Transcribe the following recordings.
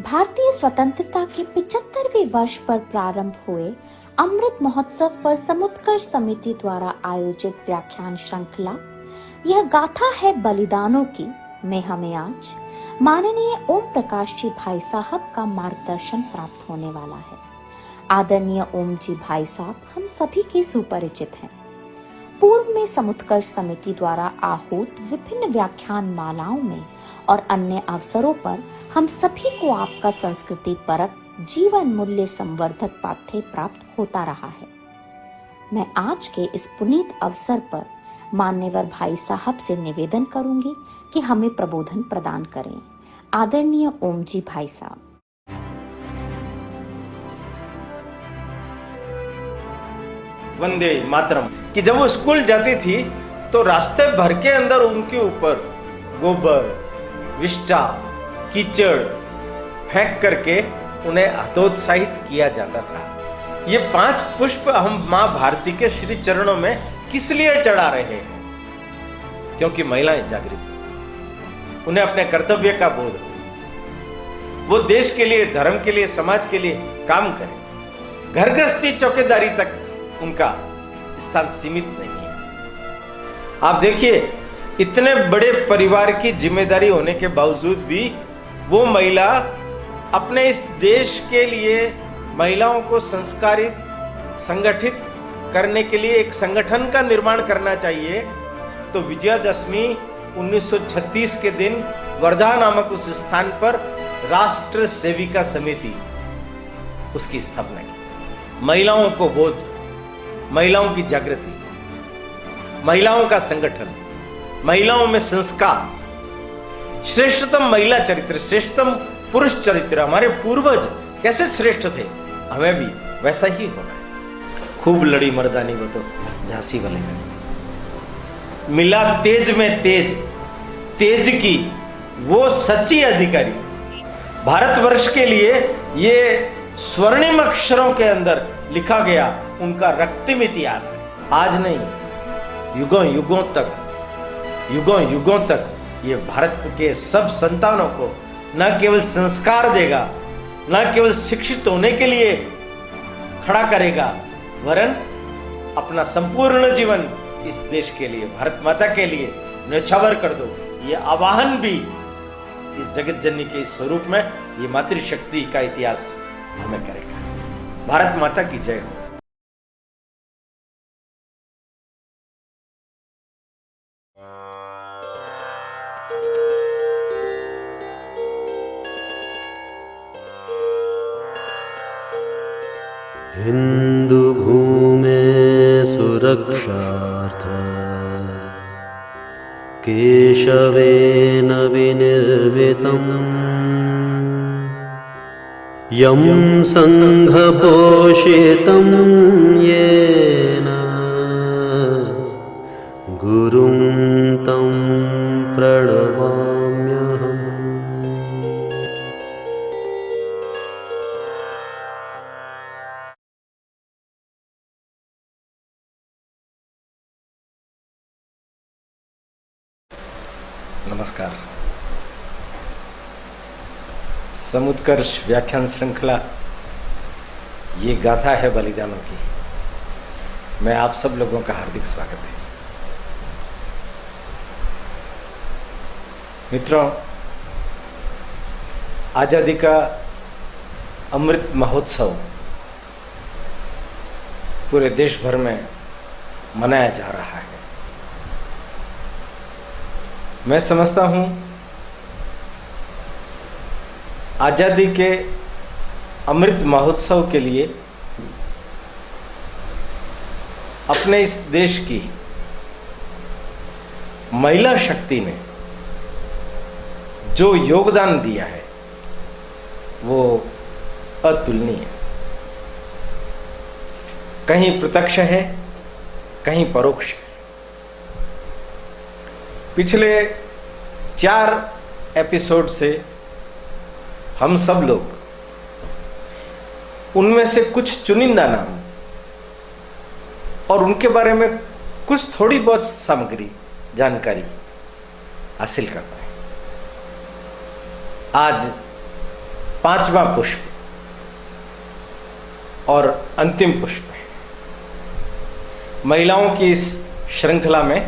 भारतीय स्वतंत्रता के 75वें वर्ष पर प्रारंभ हुए अमृत महोत्सव पर समुत्कर्ष समिति द्वारा आयोजित व्याख्यान श्रृंखला यह गाथा है बलिदानों की में हमें आज माननीय ओम प्रकाश जी भाई साहब का मार्गदर्शन प्राप्त होने वाला है। आदरणीय ओम जी भाई साहब हम सभी के सुपरिचित हैं। पूर्व में समुत्कर्ष समिति द्वारा आहूत विभिन्न व्याख्यान मालाओं में और अन्य अवसरों पर हम सभी को आपका संस्कृति परक जीवन मूल्य संवर्धक पाठ्य प्राप्त होता रहा है। मैं आज के इस पुनीत अवसर पर मान्यवर भाई साहब से निवेदन करूंगी कि हमें प्रबोधन प्रदान करें। आदरणीय ओम जी भाई साहब। वंदे मातरम कि जब वो स्कूल जाती थी तो रास्ते भर के अंदर उनके ऊपर गोबर, विष्ठा, कीचड़ फेंक करके उन्हें हतोत्साहित किया जाता था। ये 5 पुष्प हम मां भारती के श्री चरणों में किस लिए चढ़ा रहे हैं? क्योंकि महिलाएं जागृत हैं, उन्हें अपने कर्तव्य का बोध है, वो देश के लिए, धर्म के लिए, समाज के लिए काम करें। घर गृहस्थी चौकीदारी तक उनका स्थान सीमित नहीं है। आप देखिए, इतने बड़े परिवार की जिम्मेदारी होने के बावजूद भी वो महिला अपने इस देश के लिए महिलाओं को संस्कारित, संगठित करने के लिए एक संगठन का निर्माण करना चाहिए। तो विजयादशमी 1936 के दिन वर्धा नामक उस स्थान पर राष्ट्र सेविका समिति उसकी स्थापना की। महिलाओं को बोध, महिलाओं की जागृति, महिलाओं का संगठन, महिलाओं में संस्कार, श्रेष्ठतम महिला चरित्र, श्रेष्ठतम पुरुष चरित्र। हमारे पूर्वज कैसे श्रेष्ठ थे, हमें भी वैसा ही होना है। खूब लड़ी मर्दानी वो तो झांसी वाले का मिला तेज में तेज, तेज की वो सच्ची अधिकारी। भारतवर्ष के लिए ये स्वर्णिम अक्षरों के अंदर लिखा गया उनका रक्तिम इतिहास है। आज नहीं, युगों युगों तक ये भारत के सब संतानों को न केवल संस्कार देगा, न केवल शिक्षित होने के लिए खड़ा करेगा, वरन अपना संपूर्ण जीवन इस देश के लिए, भारत माता के लिए न्यौछावर कर दो। ये आवाहन भी इस जगत जननी के स्वरूप में ये मातृशक्ति का इतिहास हमें करेगा। भारत माता की जय हो। हिंदू भूमे सुरक्षार्थ केशवेन विनिर्मितम् यं संघपोषितं येन गुरुं तं प्रणमाम्यहम्। नमस्कार। समुत्कर्ष व्याख्यान श्रृंखला ये गाथा है बलिदानों की। मैं आप सब लोगों का हार्दिक स्वागत है। मित्रों, आजादी का अमृत महोत्सव पूरे देश भर में मनाया जा रहा है। मैं समझता हूं आजादी के अमृत महोत्सव के लिए अपने इस देश की महिला शक्ति ने जो योगदान दिया है वो अतुलनीय है। कहीं प्रत्यक्ष है, कहीं परोक्ष है। पिछले 4 एपिसोड से हम सब लोग उनमें से कुछ चुनिंदा नाम और उनके बारे में कुछ थोड़ी बहुत सामग्री, जानकारी हासिल कर पाए। आज 5वां पुष्प और अंतिम पुष्प है। महिलाओं की इस श्रृंखला में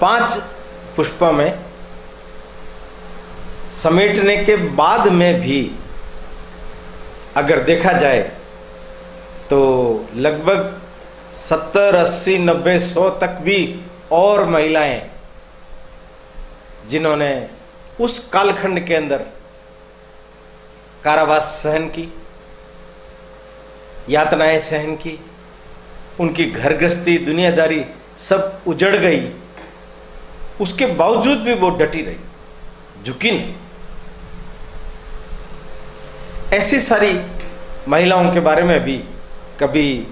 5 पुष्पों में समेटने के बाद में भी अगर देखा जाए तो लगभग 70, 80, 90, 100 तक भी और महिलाएं जिन्होंने उस कालखंड के अंदर कारावास सहन की, यातनाएं सहन की, उनकी घर गृहस्थी दुनियादारी सब उजड़ गई, उसके बावजूद भी वो डटी रही, झुकी नहीं। ऐसी सारी महिलाओं के बारे में भी कभी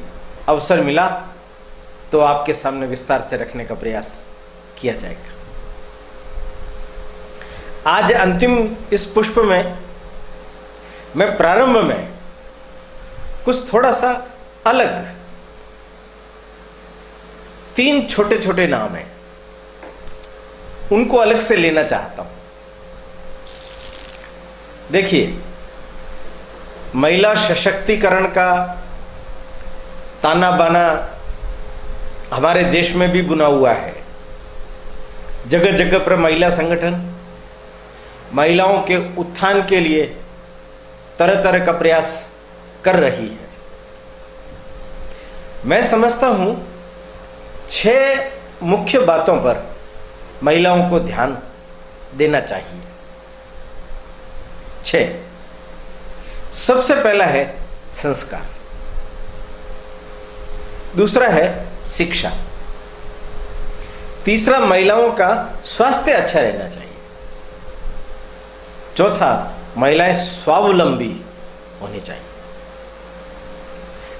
अवसर मिला तो आपके सामने विस्तार से रखने का प्रयास किया जाएगा। आज अंतिम इस पुष्प में मैं प्रारंभ में कुछ थोड़ा सा अलग 3 छोटे छोटे नाम हैं, उनको अलग से लेना चाहता हूं। देखिए, महिला सशक्तिकरण का ताना बाना हमारे देश में भी बुना हुआ है। जगह जगह पर महिला संगठन महिलाओं के उत्थान के लिए तरह तरह का प्रयास कर रही है। मैं समझता हूं 6 मुख्य बातों पर महिलाओं को ध्यान देना चाहिए। 6। सबसे पहला है संस्कार, दूसरा है शिक्षा, तीसरा महिलाओं का स्वास्थ्य अच्छा रहना चाहिए, चौथा महिलाएं स्वावलंबी होनी चाहिए।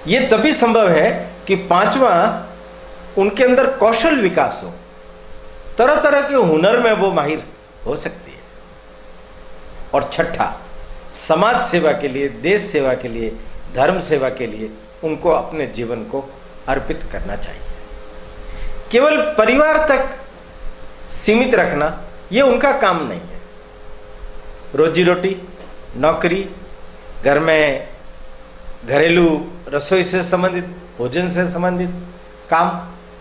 यह तभी संभव है कि 5वां उनके अंदर कौशल विकास हो, तरह तरह के हुनर में वो माहिर हो सकती है, और छठा समाज सेवा के लिए, देश सेवा के लिए, धर्म सेवा के लिए उनको अपने जीवन को अर्पित करना चाहिए। केवल परिवार तक सीमित रखना यह उनका काम नहीं है। रोजी रोटी, नौकरी, घर में घरेलू रसोई से संबंधित, भोजन से संबंधित काम,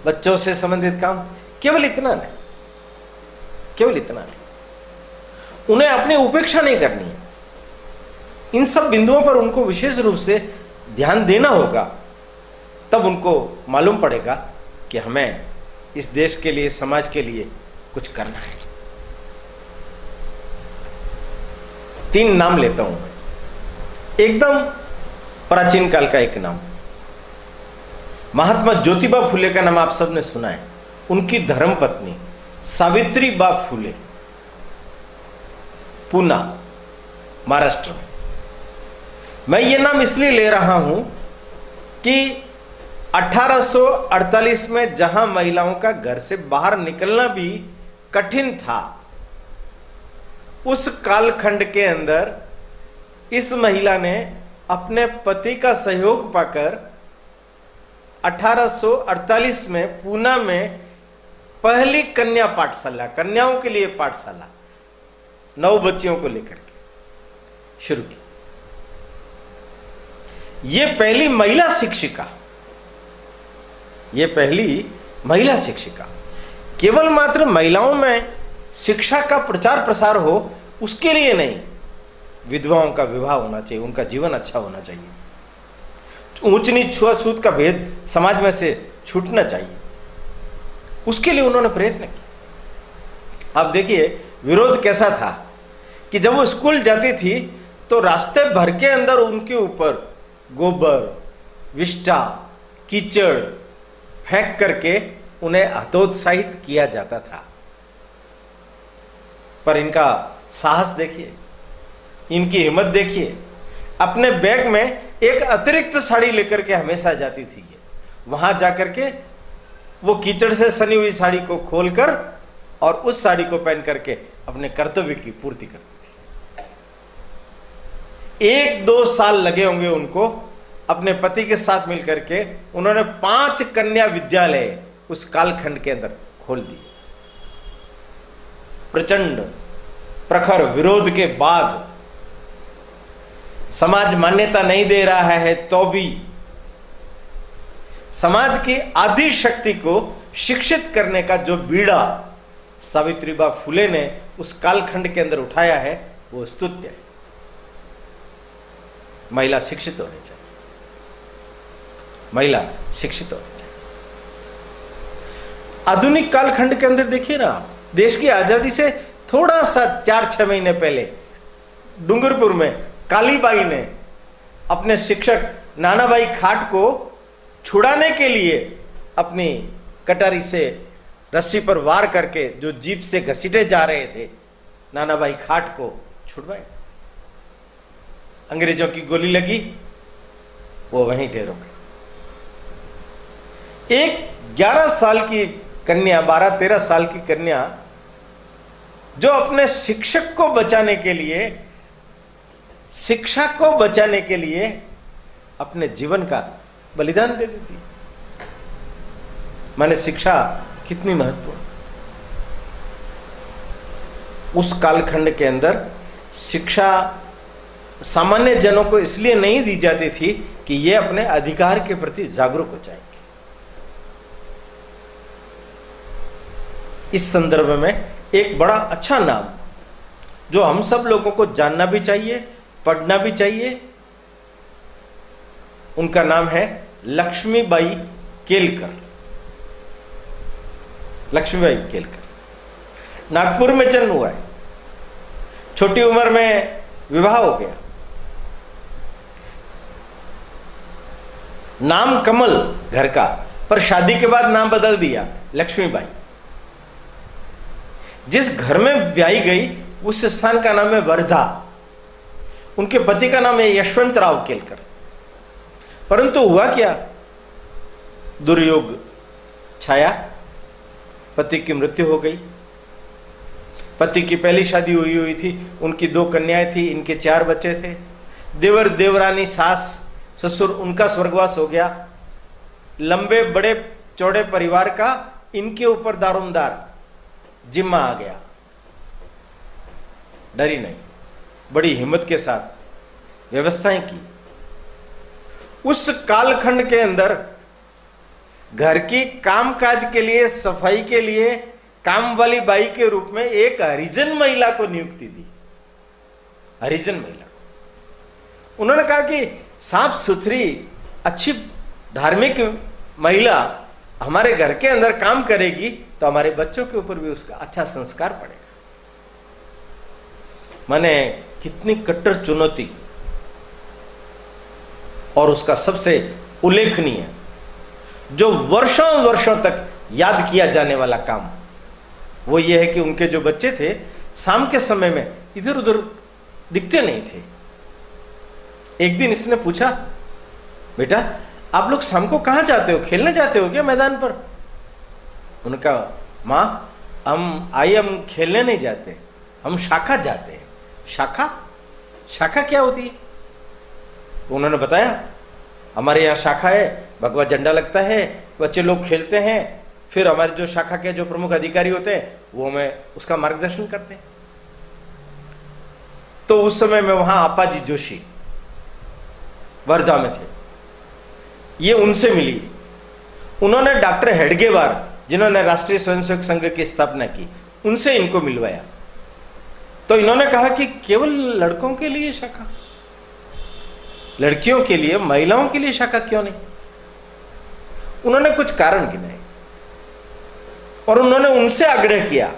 बच्चों से संबंधित काम, केवल इतना नहीं, केवल इतना नहीं। उन्हें अपनी उपेक्षा नहीं करनी है। इन सब बिंदुओं पर उनको विशेष रूप से ध्यान देना होगा, तब उनको मालूम पड़ेगा कि हमें इस देश के लिए, समाज के लिए कुछ करना है। 3 नाम लेता हूं मैं। एकदम प्राचीन काल का एक नाम, महात्मा ज्योतिबा फुले का नाम आप सबने सुना है। उनकी धर्मपत्नी सावित्रीबा फुले, पूना, महाराष्ट्र में। मैं ये नाम इसलिए ले रहा हूं कि 1848 में जहां महिलाओं का घर से बाहर निकलना भी कठिन था, उस कालखंड के अंदर इस महिला ने अपने पति का सहयोग पाकर 1848 में पूना में पहली कन्या पाठशाला, कन्याओं के लिए पाठशाला 9 बच्चियों को लेकर के शुरू की। ये पहली महिला शिक्षिका, ये पहली महिला शिक्षिका। केवल मात्र महिलाओं में शिक्षा का प्रचार प्रसार हो उसके लिए नहीं, विधवाओं का विवाह होना चाहिए, उनका जीवन अच्छा होना चाहिए, ऊंच नीच छुआछूत का भेद समाज में से छूटना चाहिए, उसके लिए उन्होंने प्रयत्न किया। अब देखिए विरोध कैसा था कि जब वो स्कूल जाती थी तो रास्ते भर के अंदर उनके ऊपर गोबर, विष्ठा, कीचड़ फेंक करके उन्हें हतोत्साहित किया जाता था। पर इनका साहस देखिए, इनकी हिम्मत देखिए। अपने बैग में एक अतिरिक्त साड़ी लेकर के हमेशा जाती थी। वहां जाकर के वो कीचड़ से सनी हुई साड़ी को खोलकर और उस साड़ी को पहन करके अपने कर्तव्य की पूर्ति करती थी। 1-2 साल लगे होंगे उनको अपने पति के साथ मिलकर के। उन्होंने 5 कन्या विद्यालय उस कालखंड के अंदर खोल दी। प्रचंड प्रखर विरोध के बाद समाज मान्यता नहीं दे रहा है तो भी समाज की आदि शक्ति को शिक्षित करने का जो बीड़ा सावित्रीबाई फुले ने उस कालखंड के अंदर उठाया है वो स्तुत्य है। महिला शिक्षित होनी चाहिए, महिला शिक्षित होनी चाहिए। आधुनिक कालखंड के अंदर देखिए ना, देश की आजादी से थोड़ा सा 4-6 महीने पहले डूंगरपुर में कालीबाई ने अपने शिक्षक नानाभाई खाट को छुड़ाने के लिए अपनी कटारी से रस्सी पर वार करके जो जीप से घसीटे जा रहे थे नानाभाई खाट को छुड़वाए। अंग्रेजों की गोली लगी, वो वहीं ढेर हो गए। एक 11 साल की कन्या, 12-13 साल की कन्या जो अपने शिक्षक को बचाने के लिए, शिक्षा को बचाने के लिए अपने जीवन का बलिदान दे देती। माने शिक्षा कितनी महत्वपूर्ण। उस कालखंड के अंदर शिक्षा सामान्य जनों को इसलिए नहीं दी जाती थी कि ये अपने अधिकार के प्रति जागरूक हो जाएंगे। इस संदर्भ में एक बड़ा अच्छा नाम जो हम सब लोगों को जानना भी चाहिए, पढ़ना भी चाहिए, उनका नाम है लक्ष्मीबाई केलकर। लक्ष्मीबाई केलकर नागपुर में जन्म हुआ है। छोटी उम्र में विवाह हो गया। नाम कमल घर का, पर शादी के बाद नाम बदल दिया लक्ष्मीबाई। जिस घर में ब्याही गई उस स्थान का नाम है वर्धा। उनके पति का नाम है यशवंतराव केलकर। परंतु हुआ क्या, दुर्योग छाया, पति की मृत्यु हो गई। पति की पहली शादी हुई थी, उनकी 2 कन्याएं थी, इनके 4 बच्चे थे। देवर देवरानी, सास ससुर, उनका स्वर्गवास हो गया। लंबे बड़े चौड़े परिवार का इनके ऊपर दारोमदार जिम्मा आ गया। डरी नहीं, बड़ी हिम्मत के साथ व्यवस्थाएं की। उस कालखंड के अंदर घर की कामकाज के लिए, सफाई के लिए काम वाली बाई के रूप में एक हरिजन महिला को नियुक्ति दी। हरिजन महिला को उन्होंने कहा कि साफ सुथरी अच्छी धार्मिक महिला हमारे घर के अंदर काम करेगी तो हमारे बच्चों के ऊपर भी उसका अच्छा संस्कार पड़ेगा। माने कितनी कट्टर चुनौती। और उसका सबसे उल्लेखनीय, जो वर्षों वर्षों तक याद किया जाने वाला काम, वो ये है कि उनके जो बच्चे थे शाम के समय में इधर उधर दिखते नहीं थे। एक दिन इसने पूछा, बेटा आप लोग शाम को कहां जाते हो, खेलने जाते हो क्या मैदान पर? उन्होंने कहा, मां हम खेलने नहीं जाते, हम शाखा जाते हैं। शाखा? शाखा क्या होती है? उन्होंने बताया, हमारे यहाँ शाखा है, भगवा झंडा लगता है, बच्चे लोग खेलते हैं, फिर हमारे जो शाखा के जो प्रमुख अधिकारी होते हैं वो हमें उसका मार्गदर्शन करते हैं। तो उस समय में वहां अप्पाजी जोशी वर्धा में थे, ये उनसे मिली। उन्होंने डॉक्टर हेडगेवार, जिन्होंने राष्ट्रीय स्वयंसेवक संघ की स्थापना की, उनसे इनको मिलवाया। तो इन्होंने कहा कि केवल लड़कों के लिए शाखा, लड़कियों के लिए, महिलाओं के लिए शाखा क्यों नहीं? उन्होंने कुछ कारण गिनाए और उन्होंने उनसे आग्रह किया,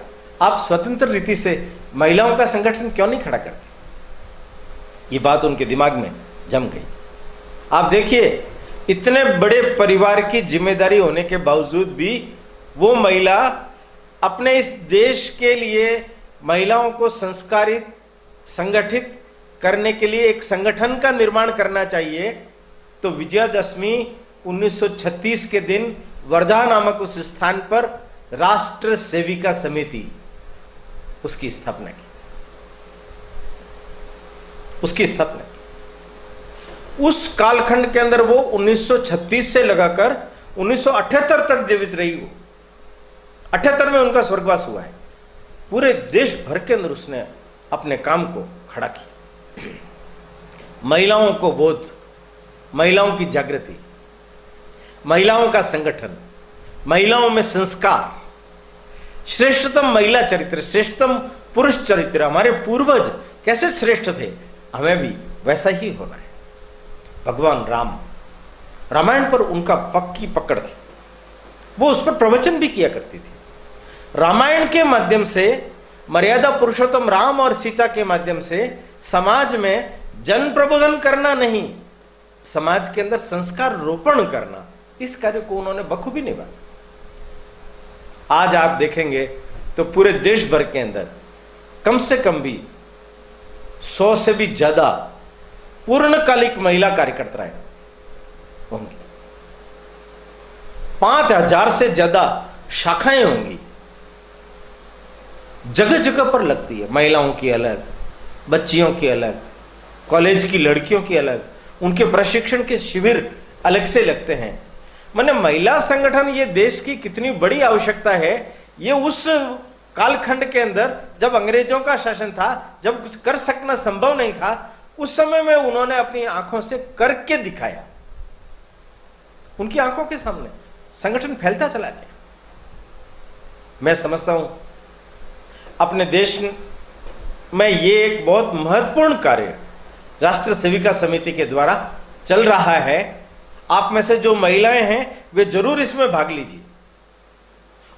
आप स्वतंत्र रीति से महिलाओं का संगठन क्यों नहीं खड़ा करते? ये बात उनके दिमाग में जम गई। आप देखिए, इतने बड़े परिवार की जिम्मेदारी होने के बावजूद भी वो महिला अपने इस देश के लिए महिलाओं को संस्कारित, संगठित करने के लिए एक संगठन का निर्माण करना चाहिए। तो विजयादशमी 1936 के दिन वर्धा नामक उस स्थान पर राष्ट्र सेविका समिति, उसकी स्थापना की, उसकी स्थापना की। उस कालखंड के अंदर वो 1936 से लगाकर 1978 तक जीवित रही। वो 78 में उनका स्वर्गवास हुआ है। पूरे देश भर के अंदर उसने अपने काम को खड़ा किया। महिलाओं को बोध, महिलाओं की जागृति, महिलाओं का संगठन, महिलाओं में संस्कार, श्रेष्ठतम महिला चरित्र, श्रेष्ठतम पुरुष चरित्र। हमारे पूर्वज कैसे श्रेष्ठ थे, हमें भी वैसा ही होना है। भगवान राम, रामायण पर उनका पक्की पकड़ थी, वो उस पर प्रवचन भी किया करती थी। रामायण के माध्यम से, मर्यादा पुरुषोत्तम राम और सीता के माध्यम से समाज में जन प्रबोधन करना नहीं, समाज के अंदर संस्कार रोपण करना, इस कार्य को उन्होंने बखूबी निभाया। आज आप देखेंगे तो पूरे देश भर के अंदर कम से कम भी 100 से भी ज्यादा पूर्णकालिक महिला कार्यकर्ताएं होंगी, 5000 से ज्यादा शाखाएं होंगी, जगह जगह पर लगती है। महिलाओं की अलग, बच्चियों की अलग, कॉलेज की लड़कियों की अलग, उनके प्रशिक्षण के शिविर अलग से लगते हैं। माने महिला संगठन ये देश की कितनी बड़ी आवश्यकता है, ये उस कालखंड के अंदर जब अंग्रेजों का शासन था, जब कुछ कर सकना संभव नहीं था, उस समय में उन्होंने अपनी आंखों से करके दिखाया। उनकी आंखों के सामने संगठन फैलता चला गया। मैं समझता हूं अपने देश में ये एक बहुत महत्वपूर्ण कार्य राष्ट्र सेविका समिति के द्वारा चल रहा है। आप में से जो महिलाएं हैं वे जरूर इसमें भाग लीजिए,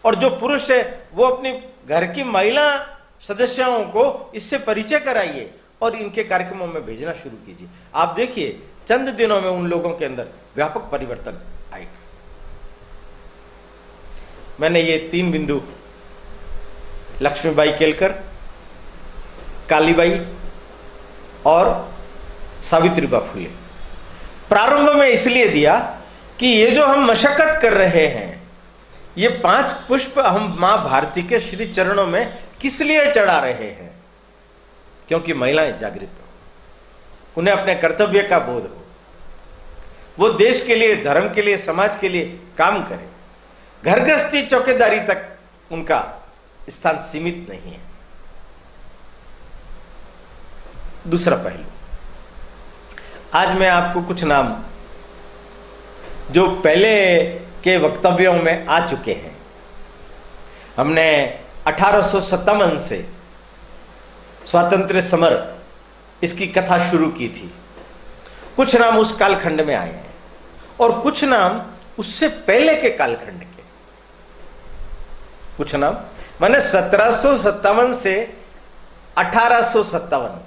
और जो पुरुष है वो अपनी घर की महिला सदस्यों को इससे परिचय कराइए और इनके कार्यक्रमों में भेजना शुरू कीजिए। आप देखिए चंद दिनों में उन लोगों के अंदर व्यापक परिवर्तन आएगा। मैंने ये 3 बिंदु, लक्ष्मीबाई केलकर, कालीबाई और सावित्रीबाई फुले, प्रारंभ में इसलिए दिया कि ये जो हम मशक्कत कर रहे हैं, ये 5 पुष्प हम मां भारती के श्री चरणों में किस लिए चढ़ा रहे हैं? क्योंकि महिलाएं जागृत हो, उन्हें अपने कर्तव्य का बोध हो, वो देश के लिए, धर्म के लिए, समाज के लिए काम करें। घर गृहस्थी चौकीदारी तक उनका स्थान सीमित नहीं है। दूसरा पहलू, आज मैं आपको कुछ नाम जो पहले के वक्तव्यों में आ चुके हैं, हमने 1857 से स्वातंत्र्य समर इसकी कथा शुरू की थी। कुछ नाम उस कालखंड में आए हैं और कुछ नाम उससे पहले के कालखंड के। कुछ नाम माने 1757 से 1857,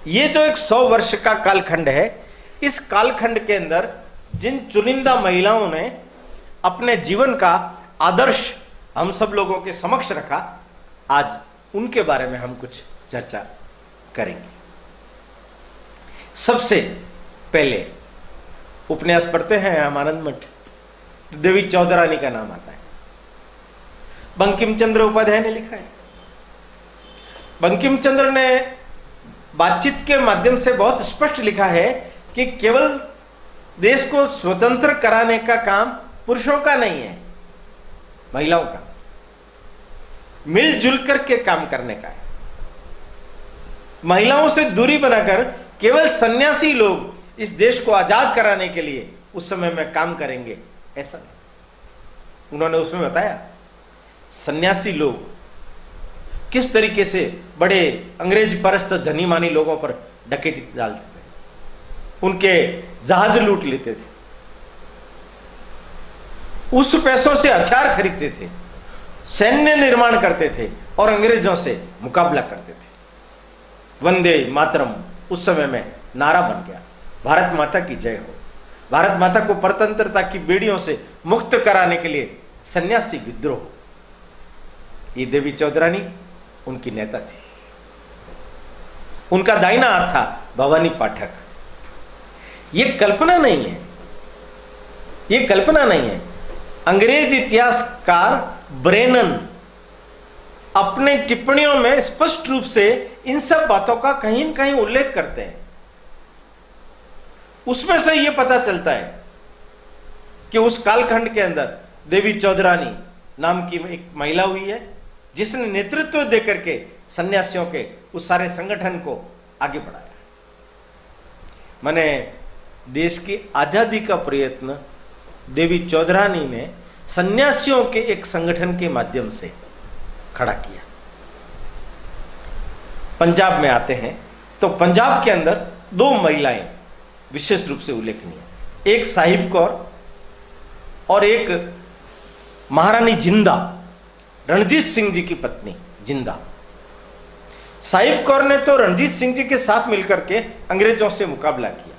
ये जो एक 100 वर्ष का कालखंड है, इस कालखंड के अंदर जिन चुनिंदा महिलाओं ने अपने जीवन का आदर्श हम सब लोगों के समक्ष रखा, आज उनके बारे में हम कुछ चर्चा करेंगे। सबसे पहले उपन्यास पढ़ते हैं हम आनंद मठ, देवी चौधरानी का नाम आता है। बंकिम चंद्र उपाध्याय ने लिखा है। बंकिम चंद्र ने बातचीत के माध्यम से बहुत स्पष्ट लिखा है कि केवल देश को स्वतंत्र कराने का काम पुरुषों का नहीं है, महिलाओं का मिलजुल करके काम करने का है। महिलाओं से दूरी बनाकर केवल सन्यासी लोग इस देश को आजाद कराने के लिए उस समय में काम करेंगे, ऐसा नहीं। उन्होंने उसमें बताया सन्यासी लोग किस तरीके से बड़े अंग्रेज परस्त धनी मानी लोगों पर डकैती डालते थे, उनके जहाज लूट लेते थे, उस पैसों से हथियार खरीदते थे, सैन्य निर्माण करते थे और अंग्रेजों से मुकाबला करते थे। वंदे मातरम उस समय में नारा बन गया, भारत माता की जय हो। भारत माता को परतंत्रता की बेड़ियों से मुक्त कराने के लिए सन्यासी विद्रोह, ये देवी चौधरानी उनकी नेता थी। उनका दाहिना हाथ था भवानी पाठक। ये कल्पना नहीं है, ये कल्पना नहीं है। अंग्रेज इतिहासकार ब्रेनन अपने टिप्पणियों में स्पष्ट रूप से इन सब बातों का कहीं न कहीं उल्लेख करते हैं। उसमें से यह पता चलता है कि उस कालखंड के अंदर देवी चौधरानी नाम की एक महिला हुई है, जिसने नेतृत्व देकर के सन्यासियों के उस सारे संगठन को आगे बढ़ाया। माने देश की आजादी का प्रयत्न देवी चौधरानी ने सन्यासियों के एक संगठन के माध्यम से खड़ा किया। पंजाब में आते हैं तो पंजाब के अंदर 2 महिलाएं विशेष रूप से उल्लेखनीय, एक साहिब कौर और एक महारानी जिंदा, रणजीत सिंह जी की पत्नी जिंदा। साहिब कौर ने तो रणजीत सिंह जी के साथ मिलकर के अंग्रेजों से मुकाबला किया।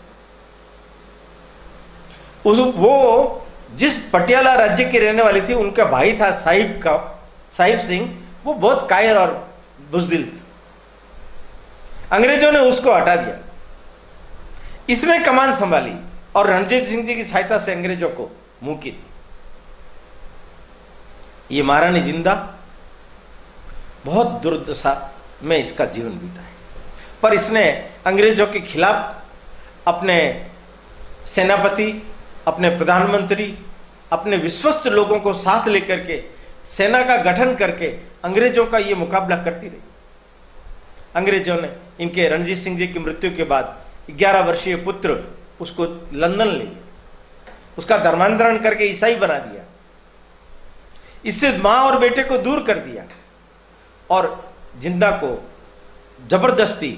वो जिस पटियाला राज्य की रहने वाली थी, उनका भाई था साहिब सिंह, वो बहुत कायर और बुजदिल था। अंग्रेजों ने उसको हटा दिया, इसने कमान संभाली और रणजीत सिंह जी की सहायता से अंग्रेजों को मुंह की। ये महारानी जिंदा बहुत दुर्दशा में इसका जीवन बीता है, पर इसने अंग्रेजों के खिलाफ अपने सेनापति, अपने प्रधानमंत्री, अपने विश्वस्त लोगों को साथ लेकर के सेना का गठन करके अंग्रेजों का ये मुकाबला करती रही। अंग्रेजों ने इनके रणजीत सिंह जी की मृत्यु के बाद 11 वर्षीय पुत्र उसको लंदन ले गए, उसका धर्मांतरण करके ईसाई बना दिया, इससे मां और बेटे को दूर कर दिया और जिंदा को जबरदस्ती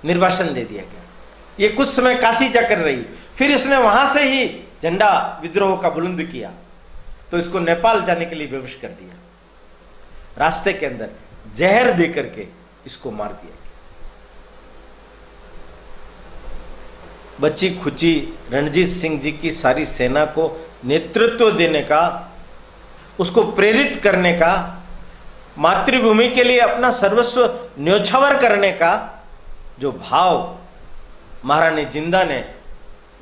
निर्वासन दे दिया गया। ये कुछ समय काशी जाकर रही, फिर इसने वहां से ही झंडा विद्रोह का बुलंद किया तो इसको नेपाल जाने के लिए विवश कर दिया। रास्ते के अंदर जहर दे करके इसको मार दिया गया। बच्ची खुची रणजीत सिंह जी की सारी सेना को नेतृत्व देने का, उसको प्रेरित करने का, मातृभूमि के लिए अपना सर्वस्व न्योछावर करने का जो भाव महारानी जिंदा ने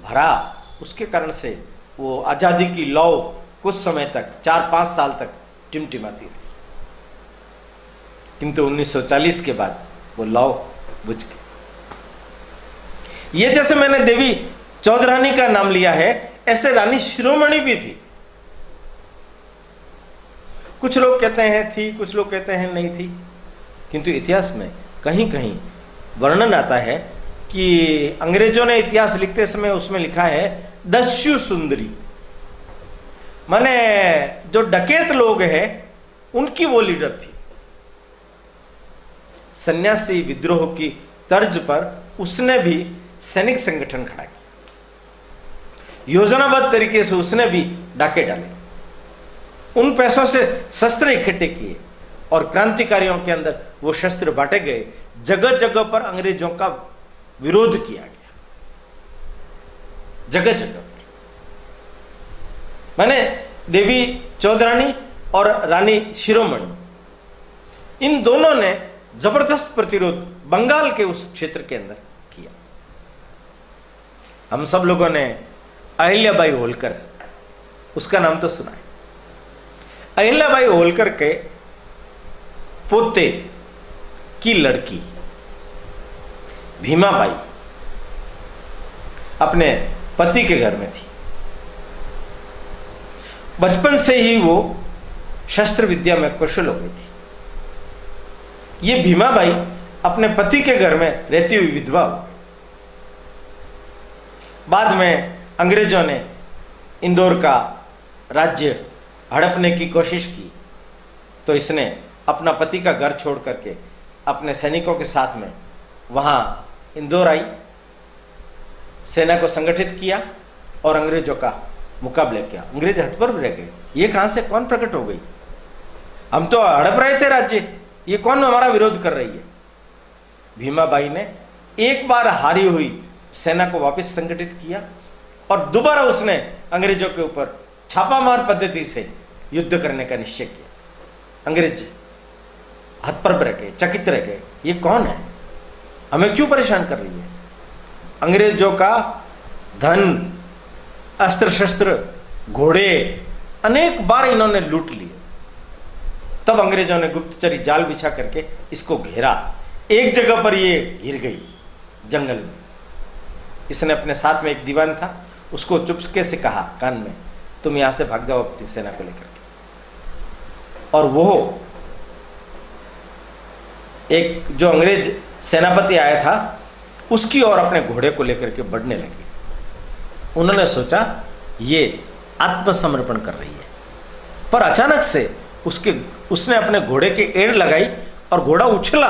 भरा, उसके कारण से वो आजादी की लौ कुछ समय तक 4-5 साल तक टिमटिमाती रही, किंतु 1940 के बाद वो लौ बुझ गई। ये जैसे मैंने देवी चौधरानी का नाम लिया है, ऐसे रानी शिरोमणि भी थी। कुछ लोग कहते हैं थी, कुछ लोग कहते हैं नहीं थी, किंतु इतिहास में कहीं कहीं वर्णन आता है कि अंग्रेजों ने इतिहास लिखते समय उसमें लिखा है दस्यु सुंदरी, माने जो डकैत लोग हैं उनकी वो लीडर थी। सन्यासी विद्रोह की तर्ज पर उसने भी सैनिक संगठन खड़ा किया, योजनाबद्ध तरीके से उसने भी डाके डाले, उन पैसों से शस्त्र इकट्ठे किए और क्रांतिकारियों के अंदर वो शस्त्र बांटे गए। जगह जगह पर अंग्रेजों का विरोध किया गया, जगह जगह पर। माने देवी चौधरानी और रानी शिरोमणि, इन दोनों ने जबरदस्त प्रतिरोध बंगाल के उस क्षेत्र के अंदर किया। हम सब लोगों ने अहिल्याबाई होलकर, उसका नाम तो सुना है। अहिल्याबाई होलकर के पोते की लड़की भीमाबाई अपने पति के घर में थी। बचपन से ही वो शस्त्र विद्या में कुशल हो गई थी। ये भीमाबाई अपने पति के घर में रहती हुई विधवा हो गई। बाद में अंग्रेजों ने इंदौर का राज्य हड़पने की कोशिश की तो इसने अपना पति का घर छोड़ करके अपने सैनिकों के साथ में वहां इंदौर आई, सेना को संगठित किया और अंग्रेजों का मुकाबला किया। अंग्रेज हतप्रभ रह गए, ये कहां से कौन प्रकट हो गई, हम तो हड़प रहे थे राज्य, ये कौन हमारा विरोध कर रही है। भीमाबाई ने एक बार हारी हुई सेना को वापस संगठित किया और दोबारा उसने अंग्रेजों के ऊपर छापामार पद्धति से युद्ध करने का निश्चय किया। अंग्रेज हतप्रभ रह गए, चकित रह गए, ये कौन है, हमें क्यों परेशान कर रही है। अंग्रेजों का धन, अस्त्र शस्त्र, घोड़े अनेक बार इन्होंने लूट लिए। तब अंग्रेजों ने गुप्तचरी जाल बिछा करके इसको घेरा। एक जगह पर ये गिर गई जंगल में। इसने अपने साथ में एक दीवान था, उसको चुपके से कहा कान में, तुम यहां से भाग जाओ अपनी सेना को लेकर के। और वो एक जो अंग्रेज सेनापति आया था उसकी ओर अपने घोड़े को लेकर के बढ़ने लगे। उन्होंने सोचा ये आत्मसमर्पण कर रही है, पर अचानक से उसने अपने घोड़े की एड़ लगाई और घोड़ा उछला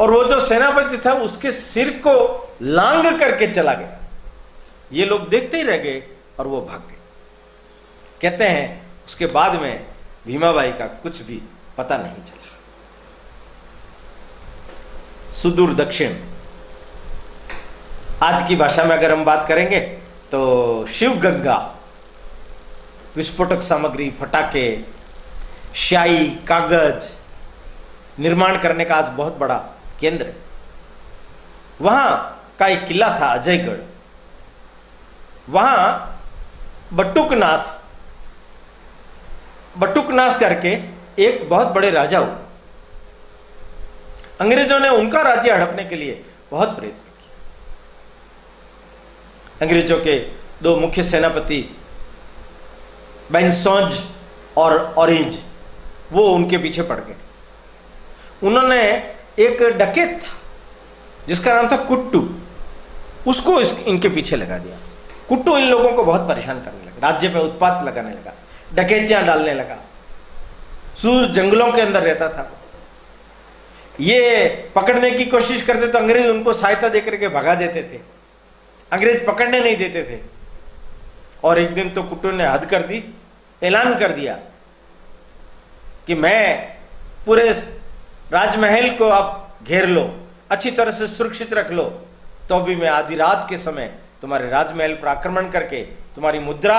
और वो जो सेनापति था उसके सिर को लांग करके चला गया। ये लोग देखते ही रह गए और वो भाग गए। कहते हैं उसके बाद में भीमाबाई का कुछ भी पता नहीं चला। सुदूर दक्षिण, आज की भाषा में अगर हम बात करेंगे तो शिव गंगा विस्फोटक सामग्री, फटाके, स्याही, कागज निर्माण करने का आज बहुत बड़ा केंद्र है। वहां का एक किला था अजयगढ़। वहां बटुकनाथ करके एक बहुत बड़े राजा हुए। अंग्रेजों ने उनका राज्य हड़पने के लिए बहुत प्रयत्न किया। अंग्रेजों के दो मुख्य सेनापति बेंसोंज और ऑरेंज, वो उनके पीछे पड़ गए। उन्होंने एक डकैत था जिसका नाम था कुट्टू, उसको इनके पीछे लगा दिया। कुट्टू इन लोगों को बहुत परेशान करने लगा, राज्य में उत्पात लगाने लगा, डकैतियां डालने लगा। सूर जंगलों के अंदर रहता था। ये पकड़ने की कोशिश करते तो अंग्रेज उनको सहायता देकर के भगा देते थे। अंग्रेज पकड़ने नहीं देते थे। और एक दिन तो कुट्टू ने हद कर दी, ऐलान कर दिया कि मैं पूरे राजमहल को आप घेर लो, अच्छी तरह से सुरक्षित रख लो, तो भी मैं आधी रात के समय तुम्हारे राजमहल पर आक्रमण करके तुम्हारी मुद्रा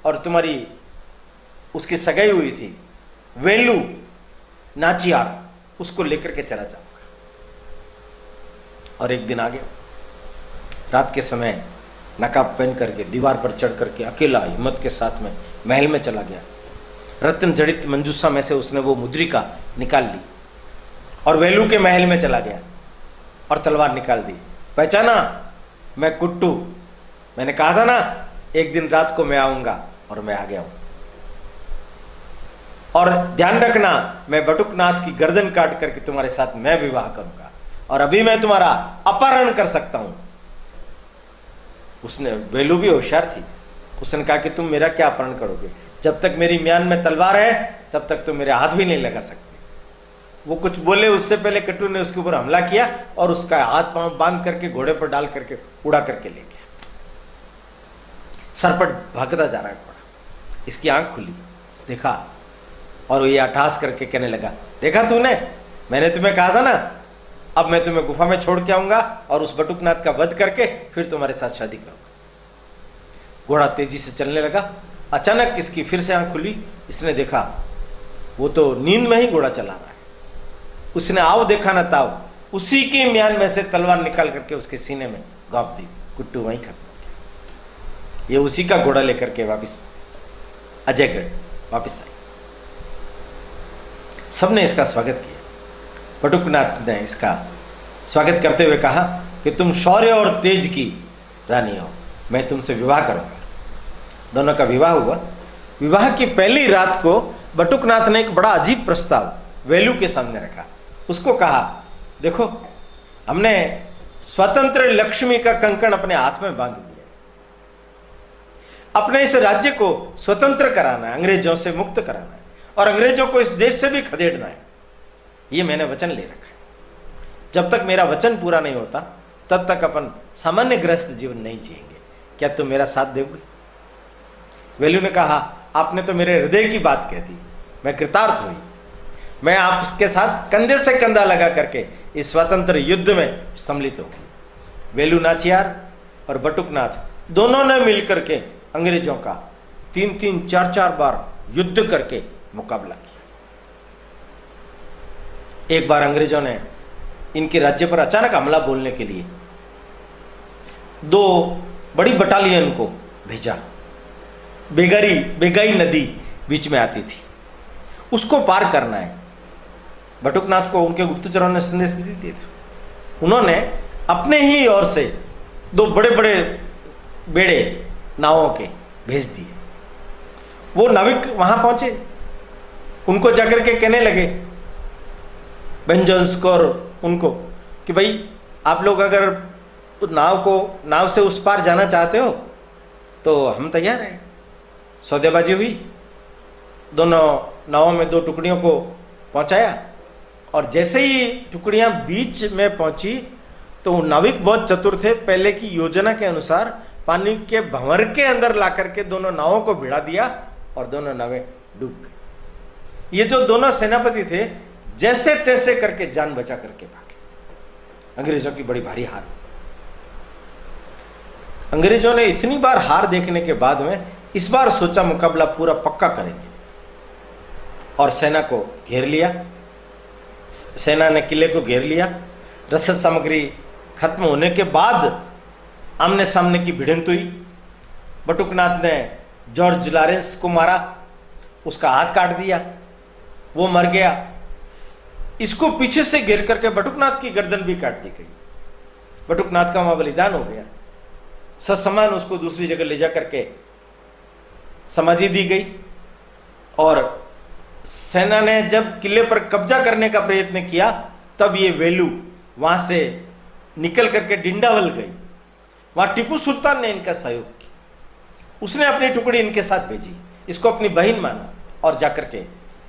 और तुम्हारी उसकी सगाई हुई थी वेलू नाचियार, उसको लेकर के चला जाऊंगा। और एक दिन आ गया, रात के समय नकाब पहन करके दीवार पर चढ़ करके अकेला हिम्मत के साथ में महल में चला गया। रत्न जड़ित मंजूसा में से उसने वो मुद्रिका निकाल ली और वेलू के महल में चला गया और तलवार निकाल दी। पहचाना, मैं कुट्टू, मैंने कहा था ना एक दिन रात को मैं आऊंगा, और मैं आ गया हूं। और ध्यान रखना, मैं बटुकनाथ की गर्दन काट करके तुम्हारे साथ मैं विवाह करूंगा, और अभी मैं तुम्हारा अपहरण कर सकता हूं। उसने, वेलू भी होशियार थी, उसने कहा कि तुम मेरा क्या अपहरण करोगे? जब तक मेरी म्यान में तलवार है तब तक तुम मेरे हाथ भी नहीं लगा सकते। वो कुछ बोले उससे पहले कट्टू ने उसके ऊपर हमला किया और उसका हाथ पांव बांध करके घोड़े पर डाल करके उड़ा करके ले गया। सरपट भागता जा रहा है घोड़ा। इसकी आंख खुली, देखा, और ये अट्ठास करके कहने लगा, देखा तूने, मैंने तुम्हें कहा था ना, अब मैं तुम्हें गुफा में छोड़ के आऊंगा और उस बटुकनाथ का वध करके फिर तुम्हारे साथ शादी करूंगा। घोड़ा तेजी से चलने लगा। अचानक इसकी फिर से आंख खुली। इसने देखा वो तो नींद में ही घोड़ा चला रहा है। उसने आओ देखा ना ताव, उसी के म्यान में से तलवार निकाल करके उसके सीने में घोंप दी। कुट्टू वहीं खत्म हो गया। ये उसी का घोड़ा लेकर के वापिस अजयगढ़ वापिस आई। सबने इसका स्वागत किया। बटुकनाथ ने इसका स्वागत करते हुए कहा कि तुम शौर्य और तेज की रानी हो, मैं तुमसे विवाह करूंगा। दोनों का विवाह हुआ। विवाह की पहली रात को बटुकनाथ ने एक बड़ा अजीब प्रस्ताव वेलू के सामने रखा। उसको कहा, देखो, हमने स्वतंत्र लक्ष्मी का कंकण अपने हाथ में बांध दिया। अपने इस राज्य को स्वतंत्र कराना है, अंग्रेजों से मुक्त कराना है, और अंग्रेजों को इस देश से भी खदेड़ना है। ये मैंने वचन ले रखा है। जब तक मेरा वचन पूरा नहीं होता तब तक अपन सामान्य गृहस्थ जीवन नहीं जिएंगे। क्या तुम मेरा साथ दोगे? वेलू ने कहा, आपने तो मेरे हृदय की बात कह दी, मैं कृतार्थ हुई। मैं आपके साथ कंधे से कंधा लगा करके इस स्वतंत्र युद्ध में सम्मिलित होगी। वेलू नाचियार और बटुकनाथ दोनों ने मिलकर के अंग्रेजों का 3-3, 4-4 बार युद्ध करके मुकाबला किया। एक बार अंग्रेजों ने इनके राज्य पर अचानक हमला बोलने के लिए 2 बड़ी बटालियन को भेजा। बेगाई नदी बीच में आती थी, उसको पार करना है। बटुकनाथ को उनके गुप्तचरों ने संदेश दे दिया था। उन्होंने अपने ही ओर से 2 बड़े बड़े बेड़े नावों के भेज दिए। वो नाविक वहां पहुंचे, उनको जाकर के कहने लगे बेंजल्स को और उनको कि भाई आप लोग अगर नाव से उस पार जाना चाहते हो तो हम तैयार हैं। सौदेबाजी हुई, दोनों नावों में 2 टुकड़ियों को पहुंचाया, और जैसे ही टुकड़ियां बीच में पहुंची तो नाविक बहुत चतुर थे, पहले की योजना के अनुसार पानी के भंवर के अंदर ला करके दोनों नावों को भिड़ा दिया और दोनों नावें डूब गई। ये जो दोनों सेनापति थे जैसे तैसे करके जान बचा करके भागे। अंग्रेजों की बड़ी भारी हार। अंग्रेजों ने इतनी बार हार देखने के बाद में इस बार सोचा मुकाबला पूरा पक्का करेंगे, और सेना को घेर लिया। सेना ने किले को घेर लिया। रसद सामग्री खत्म होने के बाद आमने सामने की भिड़ंत हुई। बटुकनाथ ने जॉर्ज लॉरेंस को मारा, उसका हाथ काट दिया, वो मर गया। इसको पीछे से घेर करके बटुकनाथ की गर्दन भी काट दी गई। बटुकनाथ का वहां बलिदान हो गया। ससमान उसको दूसरी जगह ले जा करके समाधि दी गई। और सेना ने जब किले पर कब्जा करने का प्रयत्न किया तब ये वेलू वहां से निकल करके डिंडावल गई। वहां टीपू सुल्तान ने इनका सहयोग किया। उसने अपनी टुकड़ी इनके साथ भेजी, इसको अपनी बहन माना, और जाकर के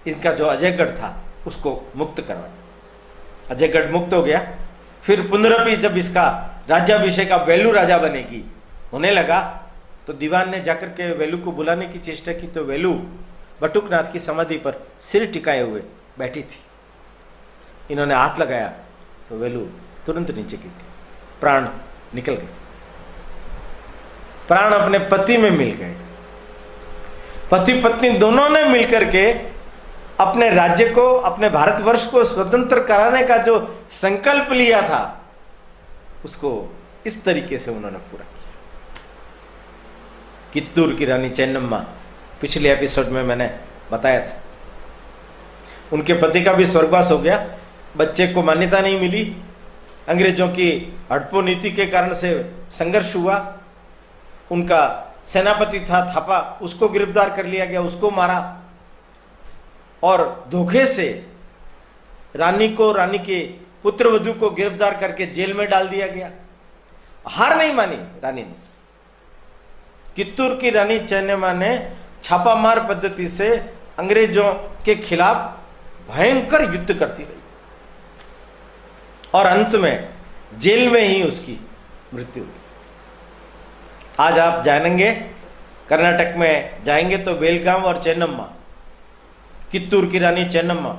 इनका जो अजयगढ़ था उसको मुक्त करवाया। अजयगढ़ मुक्त हो गया। फिर पुनरपि जब इसका राज्याभिषेक अब वेलू राजा बनेगी होने लगा तो दीवान ने जाकर के वेलू को बुलाने की चेष्टा की तो वेलू बटुकनाथ की समाधि पर सिर टिकाए हुए बैठी थी। इन्होंने हाथ लगाया तो वेलू तुरंत नीचे गिर गई, प्राण निकल गए। प्राण अपने पति में मिल गए। पति पत्नी दोनों ने मिलकर के अपने राज्य को, अपने भारतवर्ष को स्वतंत्र कराने का जो संकल्प लिया था उसको इस तरीके से उन्होंने पूरा किया। कित्तूर की रानी चेन्नम्मा, पिछले एपिसोड में मैंने बताया था, उनके पति का भी स्वर्गवास हो गया। बच्चे को मान्यता नहीं मिली। अंग्रेजों की हड़पो नीति के कारण से संघर्ष हुआ। उनका सेनापति था थापा, उसको गिरफ्तार कर लिया गया, उसको मारा, और धोखे से रानी के पुत्रवधू को गिरफ्तार करके जेल में डाल दिया गया। हार नहीं मानी रानी ने। कित्तूर की रानी चेन्नम्मा ने छापामार पद्धति से अंग्रेजों के खिलाफ भयंकर युद्ध करती रही, और अंत में जेल में ही उसकी मृत्यु हुई। आज आप जानेंगे, कर्नाटक में जाएंगे तो बेलगाम और चेन्नम्मा, कित्तूर की रानी चेन्नम्मा,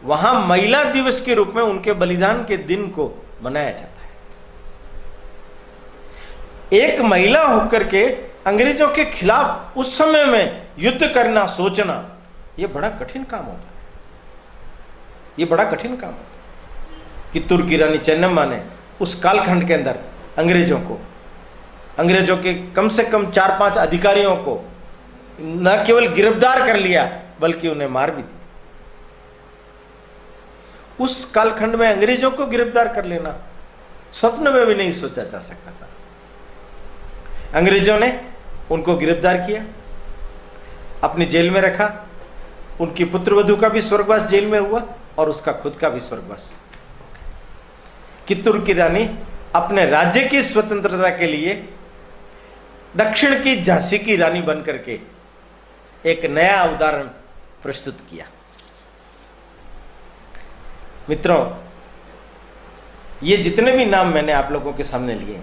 वहां महिला दिवस के रूप में उनके बलिदान के दिन को मनाया जाता है। एक महिला होकर के अंग्रेजों के खिलाफ उस समय में युद्ध करना, सोचना, यह बड़ा कठिन काम होता है। यह बड़ा कठिन काम होता है। कित्तूर की रानी चेन्नम्मा ने उस कालखंड के अंदर अंग्रेजों के कम से कम 4-5 अधिकारियों को न केवल गिरफ्तार कर लिया बल्कि उन्हें मार भी दिया। उस कालखंड में अंग्रेजों को गिरफ्तार कर लेना स्वप्न में भी नहीं सोचा जा सकता था। अंग्रेजों ने उनको गिरफ्तार किया, अपनी जेल में रखा। उनकी पुत्रवधू का भी स्वर्गवास जेल में हुआ और उसका खुद का भी स्वर्गवास। कित्तूर की रानी अपने राज्य की स्वतंत्रता के लिए दक्षिण की झांसी की रानी बनकर के एक नया उदाहरण प्रस्तुत किया। मित्रों, ये जितने भी नाम मैंने आप लोगों के सामने लिए,